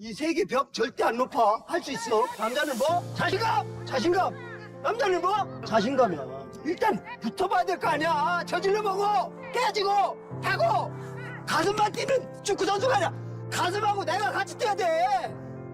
이 세계 벽 절대 안 높아. 할 수 있어. 남자는 뭐? 자신감! 자신감! 남자는 뭐? 자신감이야. 일단 붙어봐야 될 거 아니야. 저질러 보고 깨지고 하고 가슴만 뛰는 축구 선수가 아니야. 가슴하고 내가 같이 뛰어야 돼.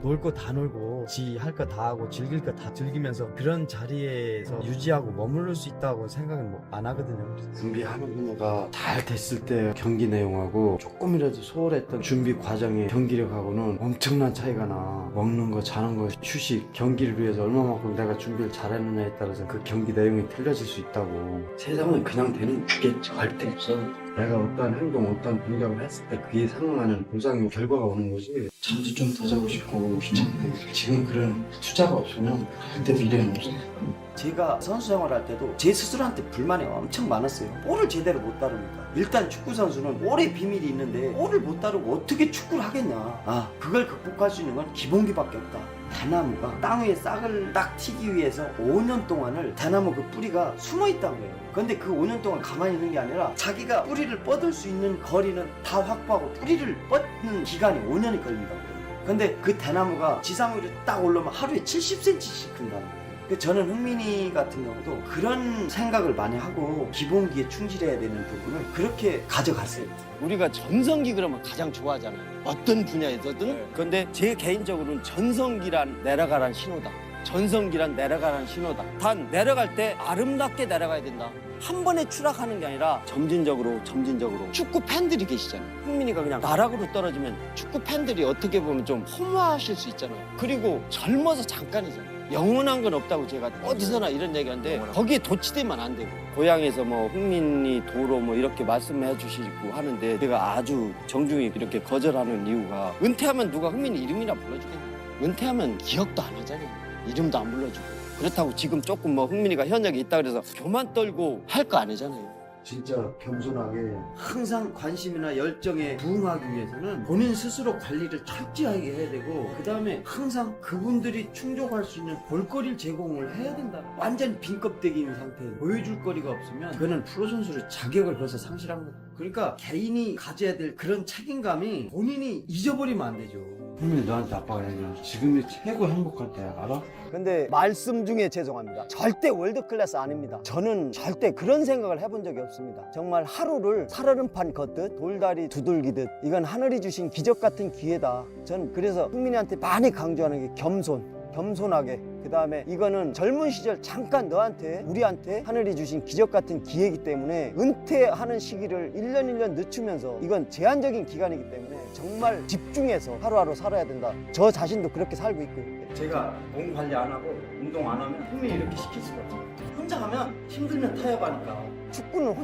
놀 거 다 놀고 지 할 거 다 하고 즐길 거 다 즐기면서 그런 자리에서 유지하고 머무를 수 있다고 생각은 뭐 안 하거든요. 준비하는 분야가 잘 됐을 때 경기 내용하고 조금이라도 소홀했던 준비 과정의 경기력하고는 엄청난 차이가 나. 먹는 거, 자는 거, 휴식, 경기를 위해서 얼마만큼 내가 준비를 잘했느냐에 따라서 그 경기 내용이 틀려질 수 있다고. 세상은 그냥 되는 게 절대 없어. 내가 어떠한 행동, 어떠한 동작을 했을 때 그에 상응하는 보상의 결과가 오는 거지. 잠도 좀 더 자고 싶고 귀찮은데 지금 그런 투자가 없으면 절대 미래는 없어. 제가 선수 생활할 때도 제 스스로한테 불만이 엄청 많았어요. 볼을 제대로 못 다루니까. 일단 축구 선수는 볼의 비밀이 있는데 볼을 못 다루고 어떻게 축구를 하겠냐. 아, 그걸 극복할 수 있는 건 기본기밖에 없다. 대나무가 땅 위에 싹을 딱 튀기 위해서 5년 동안을 대나무 그 뿌리가 숨어 있다는 거예요. 근데 그 5년 동안 가만히 있는 게 아니라 자기가 뿌리를 뻗을 수 있는 거리는 다 확보하고 뿌리를 뻗는 기간이 5년이 걸린다고 해요. 근데 그 대나무가 지상 위로 딱 올라오면 하루에 70cm씩 큰다는 거예요. 저는 흥민이 같은 경우도 그런 생각을 많이 하고 기본기에 충실해야 되는 부분을 그렇게 가져갔어요. 우리가 전성기 그러면 가장 좋아하잖아요. 어떤 분야에서든. 그런데 제 개인적으로는 전성기란 내려가란 신호다. 전성기란 내려가란 신호다. 단 내려갈 때 아름답게 내려가야 된다. 한 번에 추락하는 게 아니라 점진적으로 축구 팬들이 계시잖아요. 흥민이가 그냥 나락으로 떨어지면 축구 팬들이 어떻게 보면 좀 허무하실 수 있잖아요. 그리고 젊어서 잠깐이잖아요. 영원한 건 없다고 제가 어디서나 이런 얘기하는데 거기에 도취되면 안 되고 고향에서 뭐 흥민이 도로 뭐 이렇게 말씀해 주시고 하는데 제가 아주 정중히 이렇게 거절하는 이유가 은퇴하면 누가 흥민이 이름이나 불러주겠냐. 은퇴하면 기억도 안 하잖아요. 이름도 안 불러주고. 그렇다고 지금 조금 뭐 흥민이가 현역에 있다 그래서 교만 떨고 할 거 아니잖아요. 진짜 겸손하게 항상 관심이나 열정에 부응하기 위해서는 본인 스스로 관리를 철저하게 해야 되고 그 다음에 항상 그분들이 충족할 수 있는 볼거리를 제공을 해야 된다. 완전 빈 껍데기인 상태에 보여줄 거리가 없으면 그는 프로 선수를 자격을 벌써 상실한 거다. 그러니까 개인이 가져야 될 그런 책임감이 본인이 잊어버리면 안 되죠. 흥민이 너한테 아빠가 얘기해. 지금이 최고 행복할 때야, 알아? 근데 말씀 중에 죄송합니다. 절대 월드클래스 아닙니다. 저는 절대 그런 생각을 해본 적이 없습니다. 정말 하루를 살얼음판 걷듯 돌다리 두들기듯 이건 하늘이 주신 기적 같은 기회다. 전 그래서 흥민이한테 많이 강조하는 게 겸손하게. 그 다음에 이거는 젊은 시절 잠깐 너한테 우리한테 하늘이 주신 기적 같은 기회이기 때문에 은퇴하는 시기를 1년 1년 늦추면서 이건 제한적인 기간이기 때문에 정말 집중해서 하루하루 살아야 된다. 저 자신도 그렇게 살고 있고요. 제가 몸 관리 안 하고 운동 안 하면 흥민이 이렇게 시킬 수가 없어요. 혼자 하면 힘들면 타협하니까. 축구는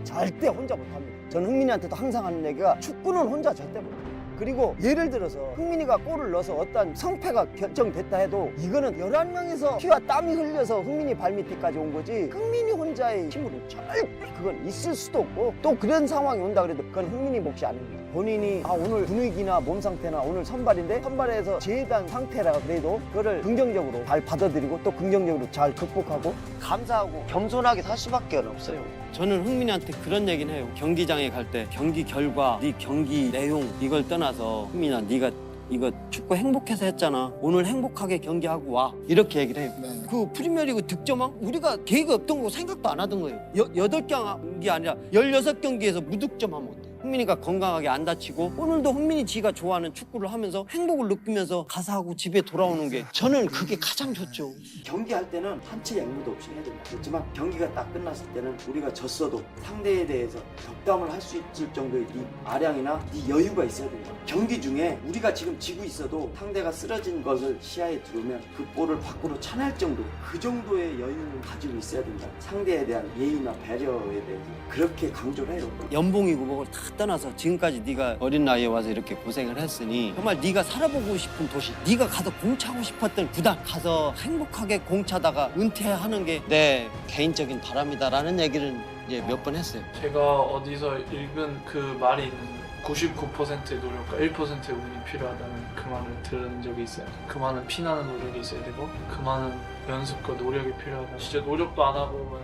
절대 혼자 못합니다. 저는 흥민이한테도 항상 하는 얘기가 축구는 혼자 절대 못해요. 그리고 예를 들어서 흥민이가 골을 넣어서 어떤 성패가 결정됐다 해도 이거는 11명에서 피와 땀이 흘려서 흥민이 발밑에까지 온 거지 흥민이 혼자의 힘으로 절대 그건 있을 수도 없고 또 그런 상황이 온다 그래도 그건 흥민이 몫이 아닙니다. 본인이 오늘 분위기나 몸 상태나 오늘 선발인데 선발에서 제단 상태라 그래도 그거를 긍정적으로 잘 받아들이고 또 긍정적으로 잘 극복하고 감사하고 겸손하게 살 수밖에 없어요. 저는 흥민이한테 그런 얘기는 해요. 경기장에 갈 때 경기 결과, 네 경기 내용 이걸 떠나서 흥민아 네가 이거 축구 행복해서 했잖아. 오늘 행복하게 경기하고 와. 이렇게 얘기를 해요. 그 프리미어리그 득점왕 우리가 계획이 없던 거 생각도 안 하던 거예요. 8경기 아니라 16경기에서 무득점하면 어때? 흥민이가 건강하게 안 다치고 오늘도 흥민이 지가 좋아하는 축구를 하면서 행복을 느끼면서 가사하고 집에 돌아오는 게 저는 그게 가장 좋죠. 경기할 때는 한치 양무도 없이 해야 된다. 그렇지만 경기가 딱 끝났을 때는 우리가 졌어도 상대에 대해서 덕담을 할 수 있을 정도의 네 아량이나 네 여유가 있어야 된다. 경기 중에 우리가 지금 지고 있어도 상대가 쓰러진 것을 시야에 들어오면 그 볼을 밖으로 차낼 정도 그 정도의 여유를 가지고 있어야 된다. 상대에 대한 예의나 배려에 대해서 그렇게 강조를 해요. 연봉이고 뭐고 다 떠나서 지금까지 네가 어린 나이에 와서 이렇게 고생을 했으니 정말 네가 살아보고 싶은 도시, 네가 가서 공차고 싶었던 구단 가서 행복하게 공차다가 은퇴하는 게 내 개인적인 바람이다라는 얘기를 이제 몇 번 했어요. 제가 어디서 읽은 그 말이 있는데 99%의 노력과 1%의 운이 필요하다는 그 말을 들은 적이 있어요. 그 많은 피나는 노력이 있어야 되고 그 많은 연습과 노력이 필요하다. 진짜 노력도 안 하고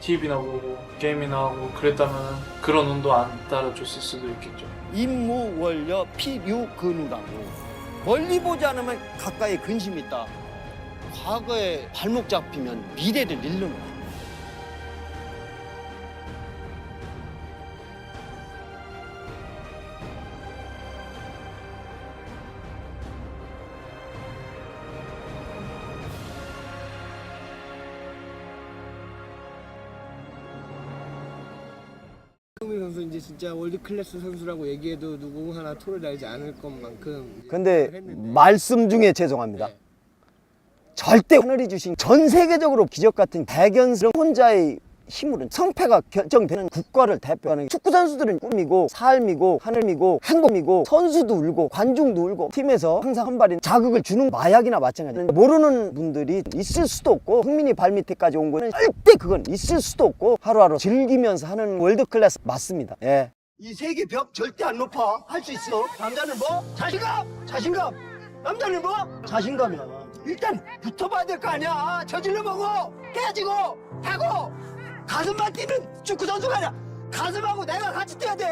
TV나 보고 게임이나 하고 그랬다면 그런 운도 안 따라줬을 수도 있겠죠. 임무원료 필요근우라고 멀리 보지 않으면 가까이 근심이 있다. 과거에 발목 잡히면 미래를 잃는 거야. 황민 선수 이제 진짜 월드 클래스 선수라고 얘기해도 누구 하나 토를 달지 않을 것만큼. 근데 했는데. 말씀 중에 죄송합니다. 네. 절대 하늘이 주신 전 세계적으로 기적 같은 대견스러운 혼자의 힘으로는 성패가 결정되는 국가를 대표하는 축구 선수들은 꿈이고 삶이고 하늘이고 행복이고 선수도 울고 관중도 울고 팀에서 항상 한 발인 자극을 주는 마약이나 마찬가지예요. 모르는 분들이 있을 수도 없고 흥민이 발밑에까지 온 거는 절대 그건 있을 수도 없고 하루하루 즐기면서 하는 월드 클래스 맞습니다. 예. 이 세계 벽 절대 안 높아. 할 수 있어. 남자는 뭐? 자신감. 남자는 뭐? 자신감이야. 일단 붙어봐야 될 거 아니야. 저질러 보고 깨지고 하고 가슴만 뛰는 축구 선수가 아니라 가슴하고 내가 같이 뛰어야 돼.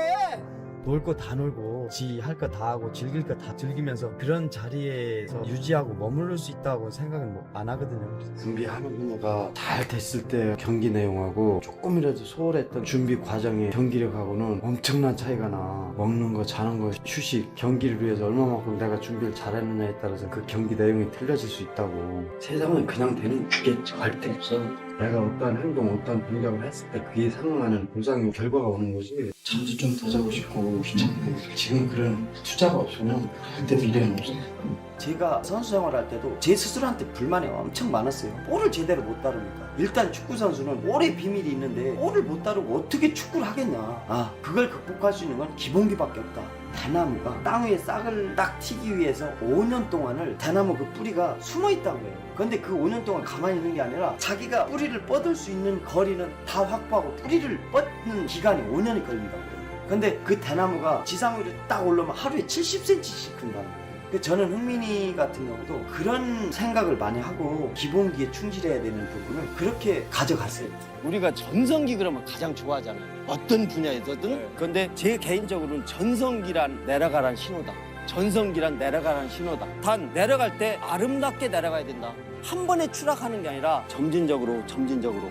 놀 거 다 놀고 지 할 거 다 하고 즐길 거 다 즐기면서 그런 자리에서 유지하고 머무를 수 있다고 생각은 안 하거든요. 준비하는 거가 잘 됐을 때 경기 내용하고 조금이라도 소홀했던 준비 과정의 경기력하고는 엄청난 차이가 나. 먹는 거, 자는 거, 휴식, 경기를 위해서 얼마만큼 내가 준비를 잘했느냐에 따라서 그 경기 내용이 틀려질 수 있다고. 세상은 그냥 되는 게 절대 없어. 내가 어떠한 행동, 어떠한 동작을 했을 때 그에 상응하는 보상의 결과가 오는 거지. 잠도 좀 더 자고 싶고 귀찮고 지금 그런 투자가 없으면 그때 미래는 없어. 제가 선수 생활할 때도 제 스스로한테 불만이 엄청 많았어요. 볼을 제대로 못 다루니까. 일단 축구 선수는 볼의 비밀이 있는데 볼을 못 다루고 어떻게 축구를 하겠냐. 그걸 극복할 수 있는 건 기본기밖에 없다. 대나무가 땅 위에 싹을 딱 튀기 위해서 5년 동안을 대나무 그 뿌리가 숨어 있다는 거예요. 근데 그 5년 동안 가만히 있는 게 아니라 자기가 뿌리를 뻗을 수 있는 거리는 다 확보하고 뿌리를 뻗는 기간이 5년이 걸린다고 해요. 근데 그 대나무가 지상 위로 딱 올라오면 하루에 70cm씩 큰다는 거예요. 저는 흥민이 같은 경우도 그런 생각을 많이 하고 기본기에 충실해야 되는 부분을 그렇게 가져갔어요. 우리가 전성기 그러면 가장 좋아하잖아요. 어떤 분야에서든. 그런데 제 개인적으로는 전성기란 내려가란 신호다. 전성기란 내려가란 신호다. 단 내려갈 때 아름답게 내려가야 된다. 한 번에 추락하는 게 아니라 점진적으로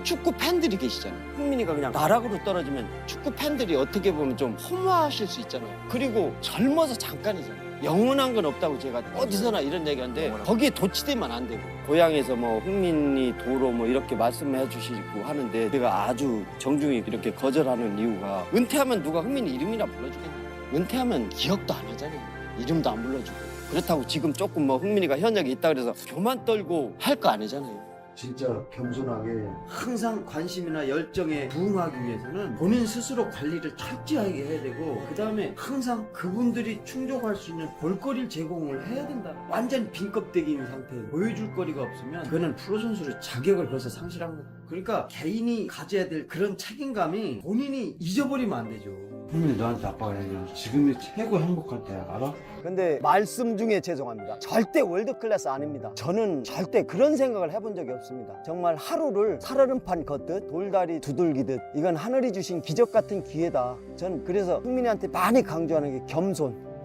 축구 팬들이 계시잖아요. 흥민이가 그냥 나락으로 떨어지면 축구 팬들이 어떻게 보면 좀 허무하실 수 있잖아요. 그리고 젊어서 잠깐이잖아요. 영원한 건 없다고 제가 어디서나 이런 얘기하는데 거기에 도취되면 안 되고 고향에서 뭐 흥민이 도로 뭐 이렇게 말씀해 주시고 하는데 제가 아주 정중히 이렇게 거절하는 이유가 은퇴하면 누가 흥민이 이름이나 불러주겠냐. 은퇴하면 기억도 안 하잖아요. 이름도 안 불러주고. 그렇다고 지금 조금 뭐 흥민이가 현역에 있다 그래서 교만 떨고 할 거 아니잖아요. 진짜 겸손하게 항상 관심이나 열정에 부응하기 위해서는 본인 스스로 관리를 철저하게 해야 되고 그 다음에 항상 그분들이 충족할 수 있는 볼거리를 제공을 해야 된다. 완전 빈 껍데기인 상태에 보여줄 거리가 없으면 그거는 프로 선수의 자격을 벌써 상실한 거다. 그러니까 개인이 가져야 될 그런 책임감이 본인이 잊어버리면 안 되죠. 흥민이 너한테 아빠가 얘기해. 지금이 최고 행복할 때야, 알아? 근데 말씀 중에 죄송합니다. 절대 월드클래스 아닙니다. 저는 절대 그런 생각을 해본 적이 없습니다. 정말 하루를 살얼음판 걷듯 돌다리 두들기듯 이건 하늘이 주신 기적 같은 기회다. 전 그래서 흥민이한테 많이 강조하는 게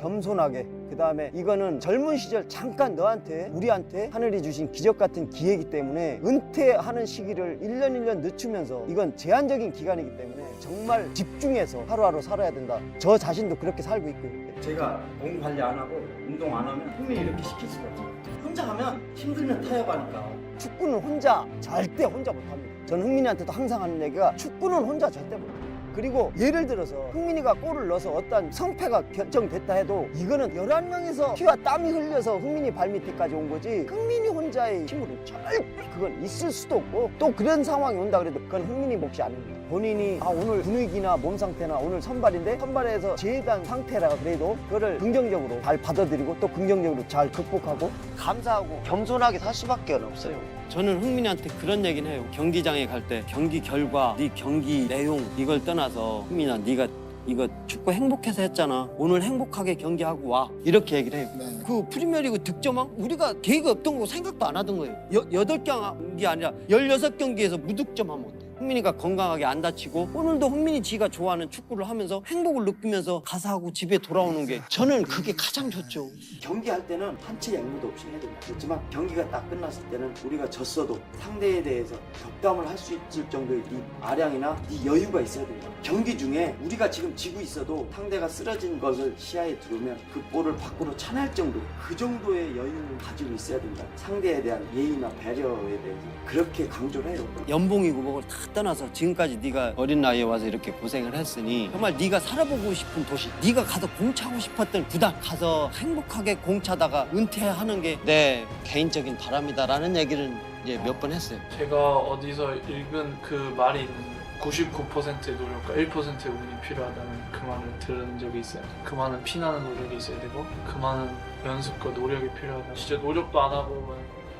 겸손하게. 그 다음에 이거는 젊은 시절 잠깐 너한테 우리한테 하늘이 주신 기적 같은 기회이기 때문에 은퇴하는 시기를 1년 늦추면서 이건 제한적인 기간이기 때문에 정말 집중해서 하루하루 살아야 된다. 저 자신도 그렇게 살고 있고요. 제가 몸 관리 안 하고 운동 안 하면 흥민이 이렇게 시킬 수가 없어요. 혼자 하면 힘들면 타협하니까. 축구는 절대 혼자 못합니다. 전 흥민이한테도 항상 하는 얘기가 축구는 혼자 절대 못해요. 그리고 예를 들어서 흥민이가 골을 넣어서 어떤 성패가 결정됐다 해도 이거는 11명에서 피와 땀이 흘려서 흥민이 발밑에까지 온 거지 흥민이 혼자의 힘으로 절대 그건 있을 수도 없고 또 그런 상황이 온다 그래도 그건 흥민이 몫이 아닙니다. 본인이 오늘 분위기나 몸 상태나 오늘 선발인데 선발에서 제단 상태라 그래도 그거를 긍정적으로 잘 받아들이고 또 긍정적으로 잘 극복하고 감사하고 겸손하게 살 수밖에 없어요. 저는 흥민이한테 그런 얘기는 해요. 경기장에 갈 때 경기 결과, 네 경기 내용 이걸 떠나서 흥민아 네가 이거 축구 행복해서 했잖아. 오늘 행복하게 경기하고 와. 이렇게 얘기를 해요. 네. 그 프리미어리그 득점왕 우리가 계획이 없던 거 생각도 안 하던 거예요. 8경기 아니라 16경기에서 무득점하면 어때? 흥민이가 건강하게 안 다치고 오늘도 흥민이 지가 좋아하는 축구를 하면서 행복을 느끼면서 가사하고 집에 돌아오는 게 저는 그게 가장 좋죠. 경기할 때는 한치 양보도 없이 해야 된다. 그렇지만 경기가 딱 끝났을 때는 우리가 졌어도 상대에 대해서 덕담을 할 수 있을 정도의 네 아량이나 네 여유가 있어야 된다. 경기 중에 우리가 지금 지고 있어도 상대가 쓰러진 것을 시야에 들어오면 그 볼을 밖으로 차낼 정도, 그 정도의 여유를 가지고 있어야 된다. 상대에 대한 예의나 배려에 대해서 그렇게 강조를 해요. 연봉이고 뭐고 다 떠나서 지금까지 네가 어린 나이에 와서 이렇게 고생을 했으니 정말 네가 살아보고 싶은 도시, 네가 가서 공차고 싶었던 구단 가서 행복하게 공차다가 은퇴하는 게 내 개인적인 바람이다라는 얘기를 이제 몇 번 했어요. 제가 어디서 읽은 그 말이 있는데 99%의 노력과 1%의 운이 필요하다는 그 말을 들은 적이 있어요. 그 말은 피나는 노력이 있어야 되고 그 말은 연습과 노력이 필요하다. 진짜 노력도 안 하고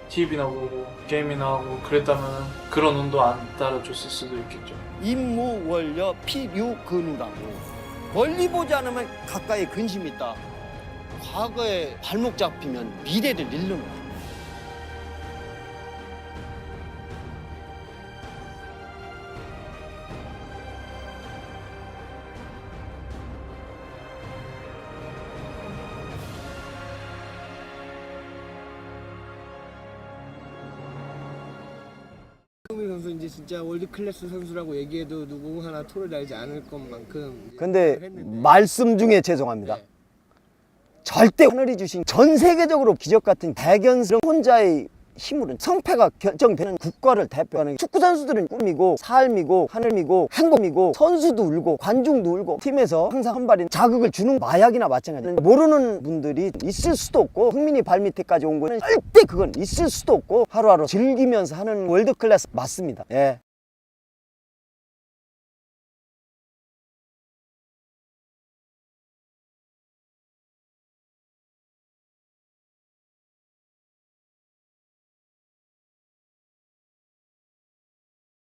TV나 보고 게임이나 하고 그랬다면 그런 운도 안 따라줬을 수도 있겠죠. 임무월려 필유근우라고 멀리 보지 않으면 가까이 근심이 있다. 과거에 발목 잡히면 미래를 잃는다. 흥민 선수 이제 진짜 월드 클래스 선수라고 얘기해도 누구 하나 토를 달지 않을 것만큼. 근데 했는데. 말씀 중에 죄송합니다. 네. 절대 하늘이 주신 전 세계적으로 기적 같은 대견스러운 혼자의 힘으로는 성패가 결정되는 국가를 대표하는 축구 선수들은 꿈이고 삶이고 하늘이고 행복이고 선수도 울고 관중도 울고 팀에서 항상 한 발인 자극을 주는 마약이나 마찬가지예요. 모르는 분들이 있을 수도 없고 흥민이 발밑에까지 온 거는 절대 그건 있을 수도 없고 하루하루 즐기면서 하는 월드 클래스 맞습니다. 예.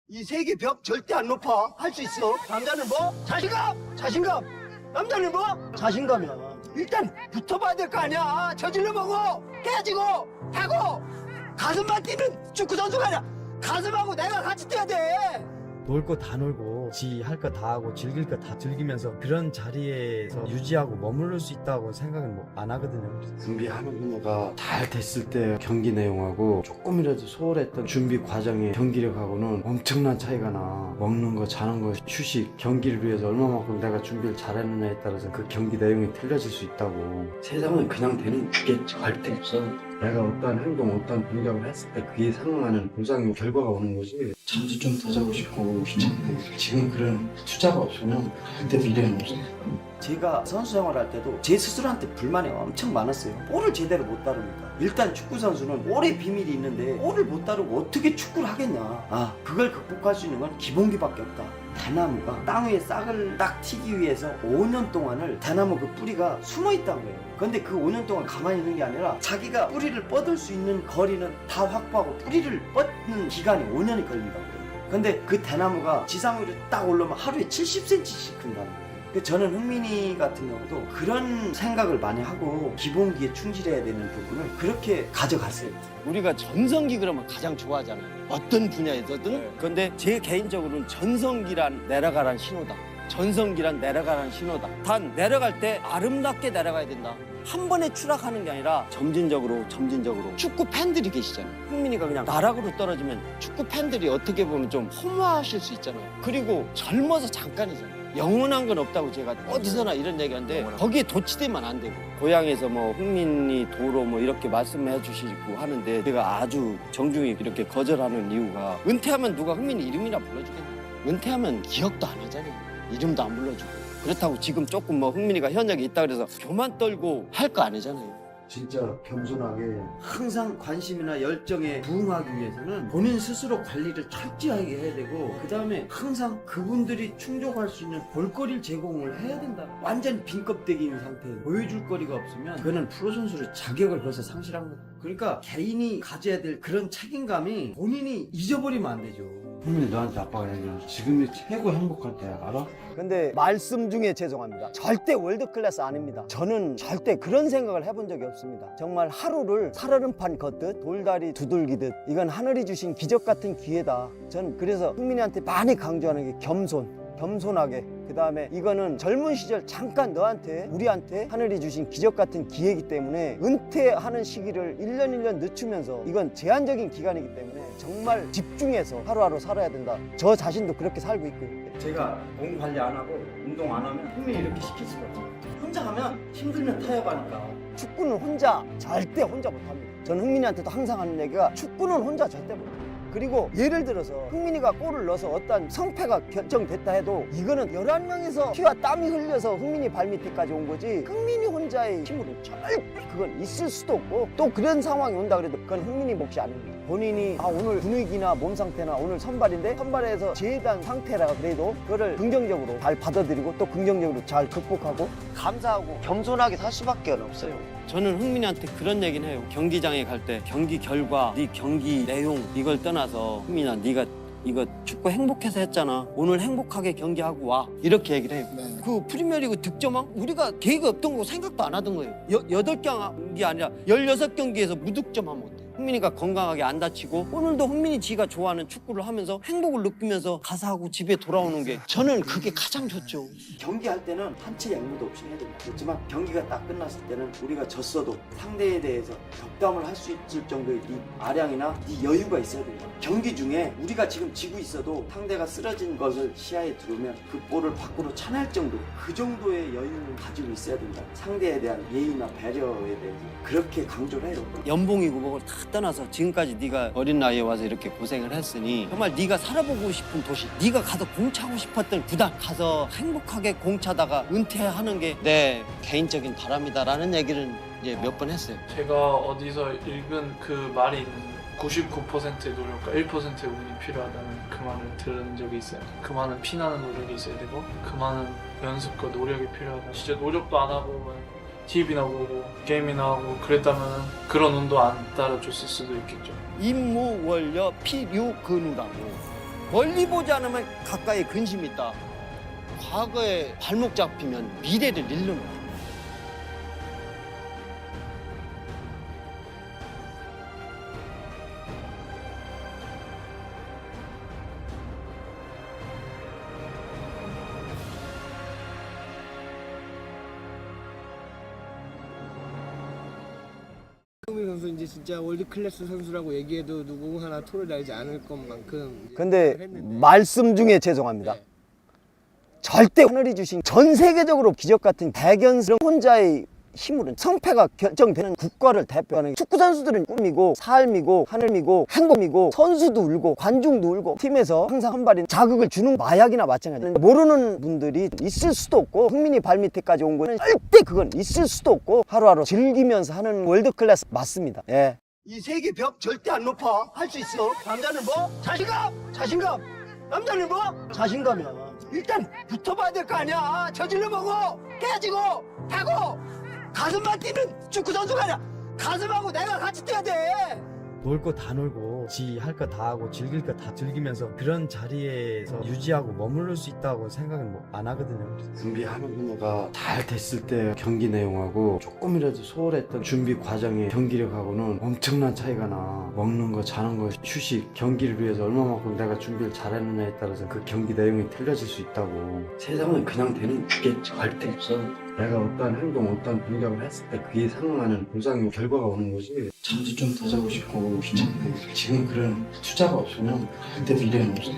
이 세계 벽 절대 안 높아. 할 수 있어. 남자는 뭐? 자신감! 자신감! 남자는 뭐? 자신감이야. 일단 붙어봐야 될 거 아니야. 저질러 보고, 깨지고, 하고, 가슴만 뛰는 축구 선수가 아니라 가슴하고 내가 같이 뛰어야 돼. 놀 거 다 놀고 지 할 거 다 하고 즐길 거 다 즐기면서 그런 자리에서 유지하고 머무를 수 있다고 생각은 안 하거든요. 준비하는 분야가 잘 됐을 때 경기 내용하고 조금이라도 소홀했던 준비 과정의 경기력하고는 엄청난 차이가 나. 먹는 거, 자는 거, 휴식, 경기를 위해서 얼마만큼 내가 준비를 잘했느냐에 따라서 그 경기 내용이 틀려질 수 있다고. 세상은 그냥 되는 게 절대 없어. 내가 어떠한 행동, 어떠한 동작을 했을 때 그에 상응하는 보상의 결과가 오는 거지. 잠도 좀 더 자고 싶고 귀찮고 지금 그런 투자가 없으면 그때 미래는 없어. 제가 선수 생활할 때도 제 스스로한테 불만이 엄청 많았어요. 볼을 제대로 못 다루니까. 일단 축구 선수는 볼의 비밀이 있는데 볼을 못 다루고 어떻게 축구를 하겠냐. 아, 그걸 극복할 수 있는 건 기본기밖에 없다. 대나무가 땅 위에 싹을 딱 튀기 위해서 5년 동안을 대나무 그 뿌리가 숨어 있다는 거예요. 근데 그 5년 동안 가만히 있는 게 아니라 자기가 뿌리를 뻗을 수 있는 거리는 다 확보하고 뿌리를 뻗는 기간이 5년이 걸린다고 해요. 근데 그 대나무가 지상 위로 딱 올라오면 하루에 70cm씩 큰다는 거예요. 저는 흥민이 같은 경우도 그런 생각을 많이 하고 기본기에 충실해야 되는 부분을 그렇게 가져갔어요. 우리가 전성기 그러면 가장 좋아하잖아요. 어떤 분야에서든. 그런데 제 개인적으로는 전성기란 내려가란 신호다. 전성기란 내려가란 신호다. 단 내려갈 때 아름답게 내려가야 된다. 한 번에 추락하는 게 아니라 점진적으로 축구 팬들이 계시잖아요. 흥민이가 그냥 나락으로 떨어지면 축구 팬들이 어떻게 보면 좀 허무하실 수 있잖아요. 그리고 젊어서 잠깐이잖아요. 영원한 건 없다고 제가 어디서나 이런 얘기하는데 거기에 도취되면 안 되고 고향에서 뭐 흥민이 도로 뭐 이렇게 말씀해 주시고 하는데 제가 아주 정중히 이렇게 거절하는 이유가 은퇴하면 누가 흥민이 이름이나 불러주겠냐. 은퇴하면 기억도 안 하잖아요. 이름도 안 불러주고. 그렇다고 지금 조금 뭐 흥민이가 현역에 있다 그래서 교만 떨고 할 거 아니잖아요. 진짜 겸손하게 항상 관심이나 열정에 부응하기 위해서는 본인 스스로 관리를 철저하게 해야 되고 그 다음에 항상 그분들이 충족할 수 있는 볼거리를 제공을 해야 된다. 완전 빈 껍데기인 상태에서 보여줄 거리가 없으면 그거는 프로 선수의 자격을 벌써 상실한 거다. 그러니까 개인이 가져야 될 그런 책임감이 본인이 잊어버리면 안 되죠. 흥민이 너한테 아빠가 얘기해. 지금이 최고 행복할 때야, 알아? 근데 말씀 중에 죄송합니다. 절대 월드클래스 아닙니다. 저는 절대 그런 생각을 해본 적이 없습니다. 정말 하루를 살얼음판 걷듯 돌다리 두들기듯 이건 하늘이 주신 기적 같은 기회다. 전 그래서 흥민이한테 많이 강조하는 게 겸손하게. 그 다음에 이거는 젊은 시절 잠깐 너한테 우리한테 하늘이 주신 기적 같은 기회이기 때문에 은퇴하는 시기를 1년 1년 늦추면서 이건 제한적인 기간이기 때문에 정말 집중해서 하루하루 살아야 된다. 저 자신도 그렇게 살고 있고요. 제가 몸 관리 안 하고 운동 안 하면 흥민이 이렇게 시킬 수가 없어요. 혼자 하면 힘들면 타협하니까. 축구는 절대 혼자 못합니다. 전 흥민이한테도 항상 하는 얘기가 축구는 혼자 절대 못해요. 그리고 예를 들어서 흥민이가 골을 넣어서 어떤 성패가 결정됐다 해도 이거는 11명에서 피와 땀이 흘려서 흥민이 발밑에까지 온 거지 흥민이 혼자의 힘으로 절대 그건 있을 수도 없고 또 그런 상황이 온다 그래도 그건 흥민이 몫이 아닙니다. 본인이 오늘 분위기나 몸 상태나 오늘 선발인데 선발에서 제대한 상태라 그래도 그거를 긍정적으로 잘 받아들이고 또 긍정적으로 잘 극복하고 감사하고 겸손하게 살 수밖에 없어요. 저는 흥민이한테 그런 얘기는 해요. 경기장에 갈 때 경기 결과, 네 경기 내용 이걸 떠나서 흥민아 네가 이거 축구 행복해서 했잖아. 오늘 행복하게 경기하고 와. 이렇게 얘기를 해요. 네. 그 프리미어리그 득점왕 우리가 계획이 없던 거 생각도 안 하던 거예요. 8경기 아니라 16경기에서 무득점하면 어때? 흥민이가 건강하게 안 다치고 오늘도 흥민이 지가 좋아하는 축구를 하면서 행복을 느끼면서 가사하고 집에 돌아오는 게 저는 그게 가장 좋죠. 경기할 때는 한치 양보도 없이 해야 됩니다. 그렇지만 경기가 딱 끝났을 때는 우리가 졌어도 상대에 대해서 덕담을 할 수 있을 정도의 네 아량이나 네 여유가 있어야 됩니다. 경기 중에 우리가 지금 지고 있어도 상대가 쓰러진 것을 시야에 들어오면 그 볼을 밖으로 차낼 정도 그 정도의 여유를 가지고 있어야 된다. 상대에 대한 예의나 배려에 대해서 그렇게 강조를 해요. 연봉이고 뭐고 다 떠나서 지금까지 네가 어린 나이에 와서 이렇게 고생을 했으니 정말 네가 살아보고 싶은 도시, 네가 가서 공차고 싶었던 구단 가서 행복하게 공차다가 은퇴하는 게 내 개인적인 바람이다라는 얘기를 이제 몇 번 했어요. 제가 어디서 읽은 그 말이 있는데 99%의 노력과 1%의 운이 필요하다는 그 말을 들은 적이 있어요. 그 말은 피나는 노력이 있어야 되고 그 말은 연습과 노력이 필요하다. 진짜 노력도 안 하고 TV나 보고 게임이나 하고 그랬다면 그런 운도 안 따라줬을 수도 있겠죠. 임무월려 필유근우라고 멀리 보지 않으면 가까이 근심이 있다. 과거에 발목 잡히면 미래를 잃는다. 흥민 선수 이제 진짜 월드 클래스 선수라고 얘기해도 누구 하나 토를 달지 않을 것만큼. 근데 했는데. 말씀 중에 죄송합니다. 네. 절대 하늘이 주신 전 세계적으로 기적 같은 대견스러운 혼자의 힘으로는 성패가 결정되는 국가를 대표하는 축구 선수들은 꿈이고 삶이고 하늘이고 행복이고 선수도 울고 관중도 울고 팀에서 항상 한 발인 자극을 주는 마약이나 마찬가지예요. 모르는 분들이 있을 수도 없고 흥민이 발밑에까지 온 거는 절대 그건 있을 수도 없고 하루하루 즐기면서 하는 월드클래스 맞습니다. 예. 이 세계 벽 절대 안 높아. 할 수 있어. 남자는 뭐? 자신감. 남자는 뭐? 자신감이야. 일단 붙어봐야 될 거 아니야. 저질러보고 깨지고 타고 가슴만 뛰는 축구 선수가 아니라 가슴하고 내가 같이 뛰어야 돼. 놀 거 다 놀고 지 할 거 다 하고 즐길 거 다 즐기면서 그런 자리에서 유지하고 머무를 수 있다고 생각은 안 하거든요. 준비하는 분야가 잘 됐을 때 경기 내용하고 조금이라도 소홀했던 준비 과정의 경기력하고는 엄청난 차이가 나. 먹는 거, 자는 거, 휴식, 경기를 위해서 얼마만큼 내가 준비를 잘했느냐에 따라서 그 경기 내용이 틀려질 수 있다고. 세상은 그냥 되는 게 절대 없어. 내가 어떠한 행동, 어떠한 동작을 했을 때 그에 상응하는 보상의 결과가 오는 거지. 잠도 좀 더 자고 싶고 귀찮고 지금 그런 투자가 없으면 절대 미래는 없어.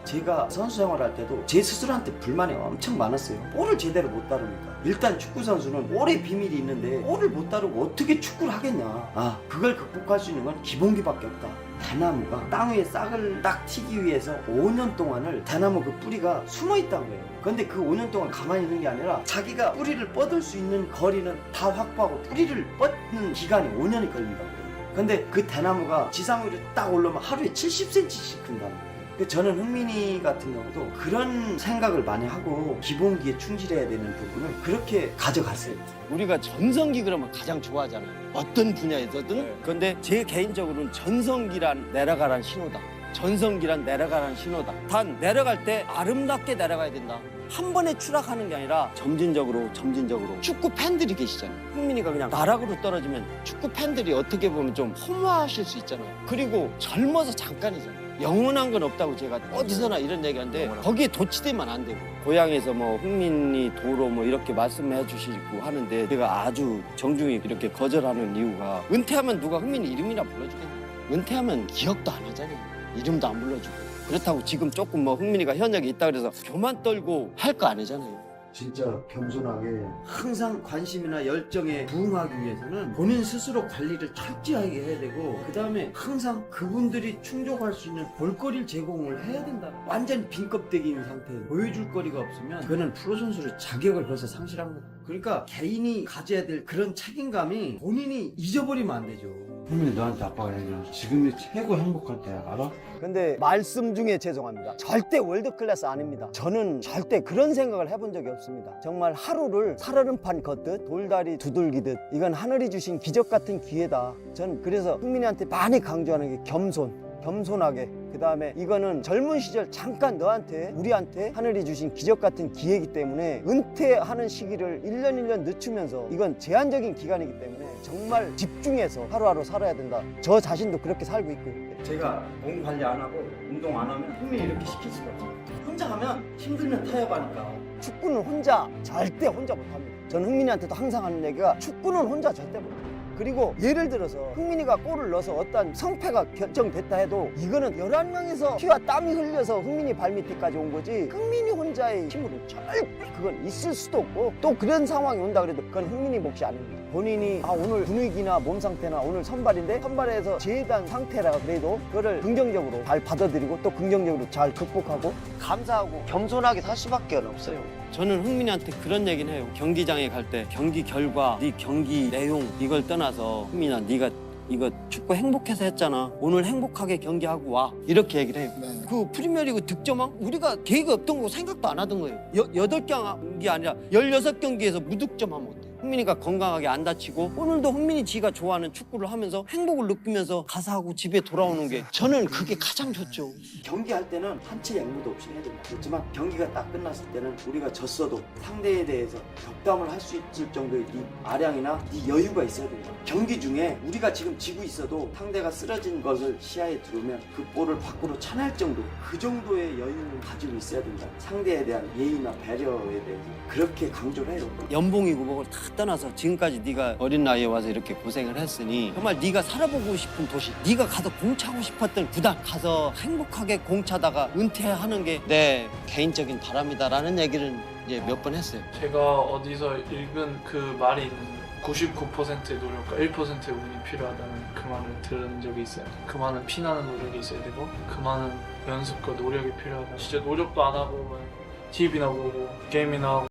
제가 선수 생활할 때도 제 스스로한테 불만이 엄청 많았어요. 볼을 제대로 못 다루니까. 일단 축구 선수는 볼의 비밀이 있는데 볼을 못 다루고 어떻게 축구를 하겠냐. 그걸 극복할 수 있는 건 기본기밖에 없다. 대나무가 땅 위에 싹을 딱 튀기 위해서 5년 동안을 대나무 그 뿌리가 숨어 있다는 거예요. 근데 그 5년 동안 가만히 있는 게 아니라 자기가 뿌리를 뻗을 수 있는 거리는 다 확보하고 뿌리를 뻗는 기간이 5년이 걸린다고 해요. 근데 그 대나무가 지상 위로 딱 올라오면 하루에 70cm씩 큰다는 거예요. 저는 흥민이 같은 경우도 그런 생각을 많이 하고 기본기에 충실해야 되는 부분을 그렇게 가져갔어요. 우리가 전성기 그러면 가장 좋아하잖아요. 어떤 분야에서든. 그런데 제 개인적으로는 전성기란 내려가란 신호다. 전성기란 내려가라는 신호다. 단 내려갈 때 아름답게 내려가야 된다. 한 번에 추락하는 게 아니라 점진적으로 축구 팬들이 계시잖아요. 흥민이가 그냥 나락으로 떨어지면 축구 팬들이 어떻게 보면 좀 허무하실 수 있잖아요. 그리고 젊어서 잠깐이잖아요. 영원한 건 없다고 제가 어디서나 이런 얘기하는데 거기에 도취되면 안 되고 고향에서 뭐 흥민이 도로 뭐 이렇게 말씀해 주시고 하는데 제가 아주 정중히 이렇게 거절하는 이유가 은퇴하면 누가 흥민이 이름이나 불러주겠냐. 은퇴하면 기억도 안 하잖아요. 이름도 안 불러주고. 그렇다고 지금 조금 뭐 흥민이가 현역에 있다 그래서 교만 떨고 할 거 아니잖아요. 진짜 겸손하게 항상 관심이나 열정에 부응하기 위해서는 본인 스스로 관리를 철저하게 해야 되고 그 다음에 항상 그분들이 충족할 수 있는 볼거리를 제공을 해야 된다. 완전 빈 껍데기인 상태에 보여줄 거리가 없으면 그거는 프로 선수의 자격을 벌써 상실한 거다. 그러니까 개인이 가져야 될 그런 책임감이 본인이 잊어버리면 안 되죠. 흥민이 너한테 아빠가 얘기해. 지금이 최고 행복할 때야, 알아? 근데 말씀 중에 죄송합니다. 절대 월드클래스 아닙니다. 저는 절대 그런 생각을 해본 적이 없습니다. 정말 하루를 살얼음판 걷듯 돌다리 두들기듯 이건 하늘이 주신 기적 같은 기회다. 전 그래서 흥민이한테 많이 강조하는 게 겸손하게. 그 다음에 이거는 젊은 시절 잠깐 너한테 우리한테 하늘이 주신 기적 같은 기회이기 때문에 은퇴하는 시기를 1년 늦추면서 이건 제한적인 기간이기 때문에 정말 집중해서 하루하루 살아야 된다. 저 자신도 그렇게 살고 있고요. 제가 몸 관리 안 하고 운동 안 하면 흥민이 이렇게 시킬 수가 없어요. 혼자 하면 힘들면 타협하니까. 축구는 절대 혼자 못합니다. 저는 흥민이한테도 항상 하는 얘기가 축구는 혼자 절대 못합니다. 그리고 예를 들어서 흥민이가 골을 넣어서 어떤 성패가 결정됐다 해도 이거는 11명에서 피와 땀이 흘려서 흥민이 발밑에까지 온 거지 흥민이 혼자의 힘으로 절대 그건 있을 수도 없고 또 그런 상황이 온다 그래도 그건 흥민이 몫이 아닙니다. 본인이 오늘 분위기나 몸 상태나 오늘 선발인데 선발에서 제단 상태라 그래도 그거를 긍정적으로 잘 받아들이고 또 긍정적으로 잘 극복하고 감사하고 겸손하게 살 수밖에 없어요. 저는 흥민이한테 그런 얘기는 해요. 경기장에 갈 때 경기 결과, 네 경기 내용 이걸 떠나서 흥민아 네가 이거 축구 행복해서 했잖아. 오늘 행복하게 경기하고 와. 이렇게 얘기를 해요. 그 프리미어리그 득점왕 우리가 계획이 없던 거고 생각도 안 하던 거예요. 8경기 아니라 16경기에서 무득점하면 어때? 흥민이가 건강하게 안 다치고 오늘도 흥민이 지가 좋아하는 축구를 하면서 행복을 느끼면서 가사하고 집에 돌아오는 게 저는 그게 가장 좋죠. 경기할 때는 한치 양보도 없이 해야 된다. 그렇지만 경기가 딱 끝났을 때는 우리가 졌어도 상대에 대해서 덕담을 할 수 있을 정도의 네 아량이나 네 여유가 있어야 된다. 경기 중에 우리가 지금 지고 있어도 상대가 쓰러진 것을 시야에 들어오면 그 볼을 밖으로 차낼 정도 그 정도의 여유를 가지고 있어야 된다. 상대에 대한 예의나 배려에 대해서 그렇게 강조를 해요. 연봉이고 뭐고 다 떠나서 지금까지 네가 어린 나이에 와서 이렇게 고생을 했으니 정말 네가 살아보고 싶은 도시, 네가 가서 공차고 싶었던 구단 가서 행복하게 공차다가 은퇴하는 게 내 개인적인 바람이다라는 얘기를 이제 몇 번 했어요. 제가 어디서 읽은 그 말이 있는데 99%의 노력과 1%의 운이 필요하다는 그 말을 들은 적이 있어요. 그 많은 피나는 노력이 있어야 되고 그 많은 연습과 노력이 필요하다. 진짜 노력도 안 하고 TV나 보고 게임이나 하고